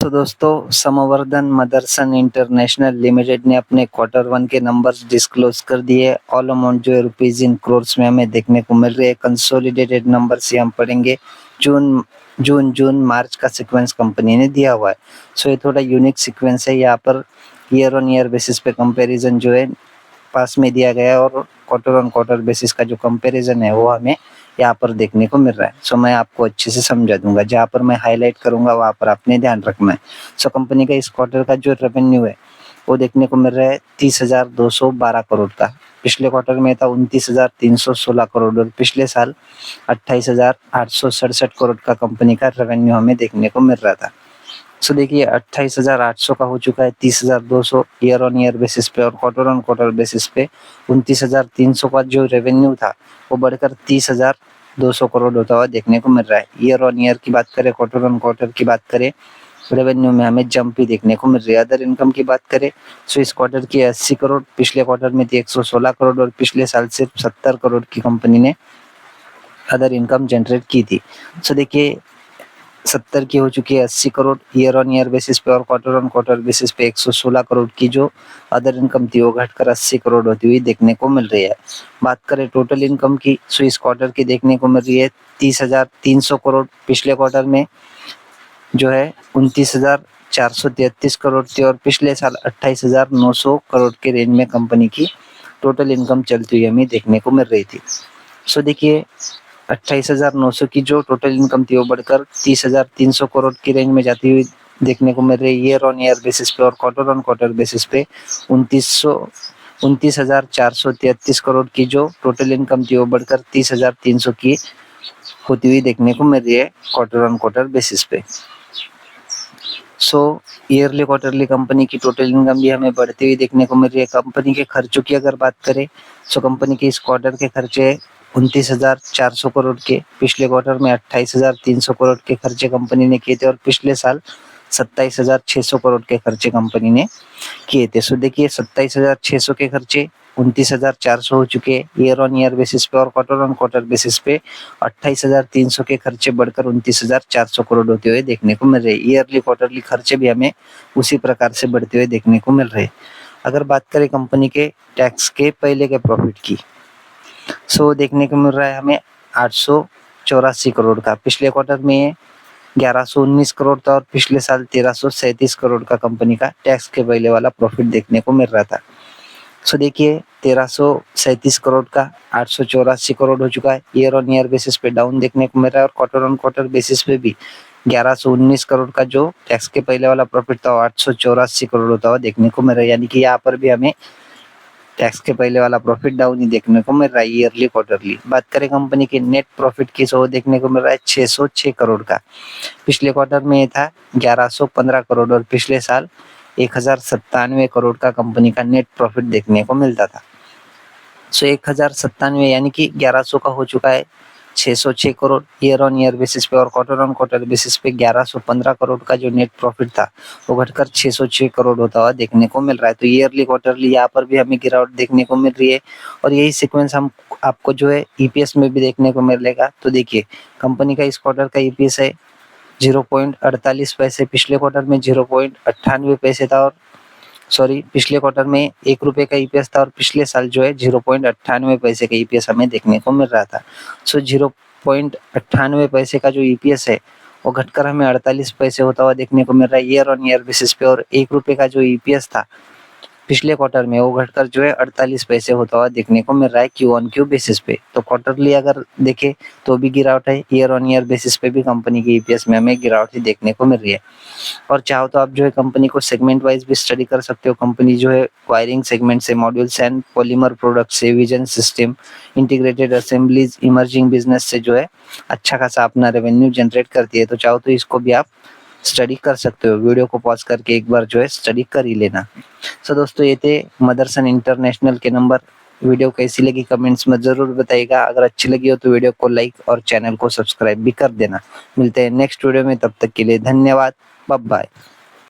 तो दोस्तों, समवर्धन Motherson international limited ने अपने क्वार्टर 1 के नंबर्स डिस्क्लोज कर दिए। ऑल अमाउंट जो है रुपीज इन क्रोर्स में हमें देखने को मिल रही है। कंसोलिडेटेड नंबर्स ही हम पढ़ेंगे। जून मार्च का सीक्वेंस कंपनी ने दिया हुआ है। सो ये थोड़ा यूनिक सीक्वेंस है। यहाँ per year on year basis पे कंपैरिजन जो है पास में दिया गया है और क्वार्टर ऑन क्वार्टर बेसिस का जो कंपैरिजन है वो हमें यहाँ पर देखने को मिल रहा है। सो मैं आपको अच्छे से समझा दूंगा। जहाँ पर मैं हाईलाइट करूंगा वहाँ पर आपने ध्यान रखना है। सो कंपनी का इस क्वार्टर का जो रेवेन्यू है वो देखने को मिल रहा है 30,212 करोड़ का। पिछले क्वार्टर में था 29,316 करोड़ और पिछले साल 28,867 करोड़ का कंपनी का रेवेन्यू हमें देखने को मिल रहा था। सो देखिए 28,800 का हो चुका है 30,200 ईयर ऑन ईयर बेसिस पे और क्वार्टर ऑन क्वार्टर बेसिस पे 29,300 का जो रेवेन्यू था वो बढ़कर 30,200 करोड़ होता हुआ देखने को मिल रहा है। ईयर ऑन ईयर की बात करें, क्वार्टर ऑन क्वार्टर की बात करें, रेवेन्यू में हमें जंप ही देखने को मिल रही है। अदर इनकम की बात करें तो इस क्वार्टर की 80 करोड़, पिछले क्वार्टर में थी 116 करोड़ और पिछले साल सिर्फ 70 करोड़ की कंपनी ने अदर इनकम जनरेट की थी। सो देखिए 70 की हो चुकी है 80 crore year on year basis पे और क्वार्टर ऑन क्वार्टर बेसिस पे 116 करोड़ की जो अदर इनकम थी वो घटकर 80 करोड़ होती हुई देखने को मिल रही है। बात करें टोटल इनकम की, सो इस क्वार्टर की देखने को मिल रही है 30,300 करोड़। पिछले क्वार्टर में जो है 29,433 करोड़ थी और पिछले साल 28,900 करोड़ के रेंज में कंपनी की टोटल इनकम चलती हुई हमें देखने को मिल रही थी। सो देखिए 28,900 की जो टोटल इनकम थी वो बढ़कर 30,300 करोड़ की रेंज में जाती हुई देखने को मिल रही है ईयर ऑन ईयर बेसिस पे और क्वार्टर ऑन क्वार्टर बेसिस पे 29,433 करोड़ की जो टोटल इनकम थी वो बढ़कर 30,300 की होती हुई देखने को मिल रही है क्वार्टर ऑन क्वार्टर बेसिस पे। सो ईयरली क्वार्टरली कंपनी की टोटल इनकम भी हमें बढ़ती हुई देखने को मिल रही है। कंपनी के खर्चों की अगर बात करें तो कंपनी के इस क्वार्टर के खर्चे 29,400 करोड़ के, पिछले क्वार्टर में 28,300 करोड़ के खर्चे कंपनी ने किए थे और पिछले साल 27,600 करोड़ के खर्चे कंपनी ने किए थे। सो देखिए 27,600 के खर्चे 29,400 हो चुके ईयर ऑन ईयर बेसिस पे और क्वार्टर ऑन क्वार्टर बेसिस पे 28,300 के खर्चे बढ़कर 29,400 करोड़ होते हुए देखने को मिल रहे हैं। ईयरली क्वार्टरली खर्चे भी हमें उसी प्रकार से बढ़ते हुए देखने को मिल रहे हैं। अगर बात करें कंपनी के टैक्स के पहले के प्रॉफिट की, सो देखने को मिल रहा है हमें 884 करोड़ का। पिछले क्वार्टर में 1119 करोड़ था और पिछले साल 1337 करोड़ का कंपनी का टैक्स के पहले वाला प्रॉफिट देखने को मिल रहा था। सो देखिए 1337 करोड़ का 884 करोड़ हो चुका है। ईयर ऑन ईयर बेसिस पे डाउन देखने को मिल रहा है और क्वार्टर ऑन क्वार्टर बेसिस पे भी 1119 करोड़ का जो टैक्स के पहले वाला प्रॉफिट था 884 करोड़ होता हुआ देखने को मिल रहा है। यानी कि यहाँ पर भी हमें टैक्स के पहले वाला प्रॉफिट डाउन ही देखने को मिल रहा है ईयरली क्वार्टरली। बात करें कंपनी के नेट प्रॉफिट की, सो देखने को मिल रहा है 606 करोड़ का। पिछले क्वार्टर में ये था 1115 करोड़ और पिछले साल 1,097 करोड़ का कंपनी का नेट प्रॉफिट देखने को मिलता था। सो 1,097 यानी कि 1100 का हो चुका है 606 crore year on year basis पे और क्वार्टर ऑन क्वार्टर बेसिस पे 1115 करोड़ का जो नेट प्रॉफिट था वो घटकर 606 करोड़ होता हुआ देखने को मिल रहा है। तो ईयरली क्वार्टरली यहाँ पर भी हमें गिरावट देखने को मिल रही है और यही सीक्वेंस हम आपको जो है ईपीएस में भी देखने को मिलेगा। तो देखिए कंपनी का इस क्वार्टर का ईपीएस है 0.48 पैसे, पिछले क्वार्टर में 0.98 पैसे था और पिछले क्वार्टर में 1 रुपए का ईपीएस था और पिछले साल जो है 0.98 पैसे का ईपीएस हमें देखने को मिल रहा था। सो 0.98 पैसे का जो ईपीएस है वो घटकर हमें 48 पैसे होता हुआ देखने को मिल रहा है ईयर ऑन ईयर बेसिस पे और 1 रुपए का जो ईपीएस था पिछले क्वार्टर में वो घटकर जो है 48 पैसे होता हुआ देखने को मिल रहा है क्यू ऑन क्यू बेसिस पे। तो क्वार्टरली अगर देखें तो भी गिरावट है, ईयर ऑन ईयर बेसिस पे भी कंपनी की ईपीएस में हमें गिरावट ही देखने को मिल रही है। और चाहो तो आप जो है कंपनी को सेगमेंट वाइज भी स्टडी कर सकते हो। कंपनी जो है वायरिंग सेगमेंट से, मॉड्यूल्स एंड पॉलीमर प्रोडक्ट से, vision system, integrated assemblies, emerging business से जो है अच्छा खासा अपना रेवेन्यू जनरेट करती है। तो चाहो तो इसको भी आप स्टडी कर सकते हो। वीडियो को पॉज करके एक बार जो है स्टडी कर ही लेना। सो दोस्तों ये थे मदरसन इंटरनेशनल के नंबर। वीडियो कैसी लगी कमेंट्स में जरूर बताइएगा। अगर अच्छी लगी हो तो वीडियो को लाइक और चैनल को सब्सक्राइब भी कर देना। मिलते हैं नेक्स्ट वीडियो में, तब तक के लिए धन्यवाद। Bye bye.